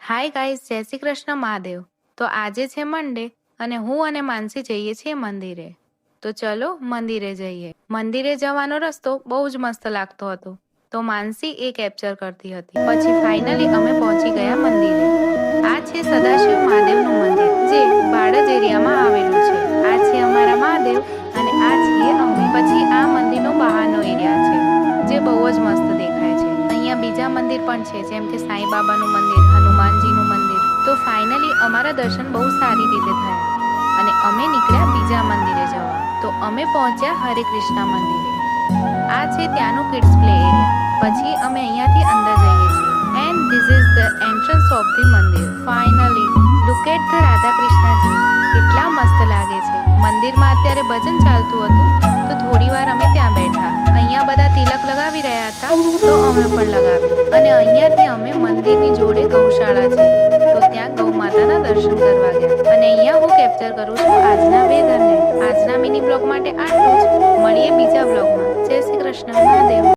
Hi guys, જય શ્રી કૃષ્ણ મહાદેવ. તો આજે છે મંડે અને હું અને માનસી જઈએ છીએ મંદિરે. તો ચલો મંદિરે જઈએ. મંદિરે જવાનો રસ્તો બહુ જ મસ્ત લાગતો હતો, તો માનસી એ કેપ્ચર કરતી હતી. પછી ફાઇનલી અમે પહોંચી ગયા મંદિરે. આ છે સદાશિવ મહાદેવનું મંદિર, જે બાળજ એરિયામાં આવેલું છે. આ છે અમારા મહાદેવ અને આ છીએ અમે. પછી આ મંદિરનો બહારનો એરિયા છે, જે બહુ જ મસ્ત દેખાય છે. અહીંયા બીજા મંદિર પણ છે, જેમ કે સાંઈ બાબાનું મંદિર, હનુમાનજીનું મંદિર. તો ફાઇનલી અમારા દર્શન બહુ સારી રીતે થયા અને અમે નીકળ્યા બીજા મંદિરે જવા. તો અમે પહોંચ્યા હરે કૃષ્ણા મંદિરે. આ છે ત્યાંનું કિડ્સ પ્લે એરિયા. પછી અમે અહીંયાથી અંદર જઈએ છીએ and this is the entrance of the mandir. Finally look at the Radha Krishnaji, કેટલા મસ્ત લાગે છે. મંદિરમાં અત્યારે ભજન ચાલતું હતું, તો થોડી વાર અમે ત્યાં બેઠા. અહીંયા બધા તિલક લગાવી રહ્યા હતા, તો અમે પણ લગાવ્યું. અને અહીંયાથી અમે મંદિરની જોડે ગૌશાળા છે, તો ત્યાં ગૌ માતાના દર્શન કરવા ગયા. અને અહીંયા હું કેપ્ચર કરું છું આજના વેધરને. આજના મિની બ્લોગ માટે આટલું જ. મળીએ બીજા બ્લોગમાં. જય શ્રી કૃષ્ણ મહાદેવ.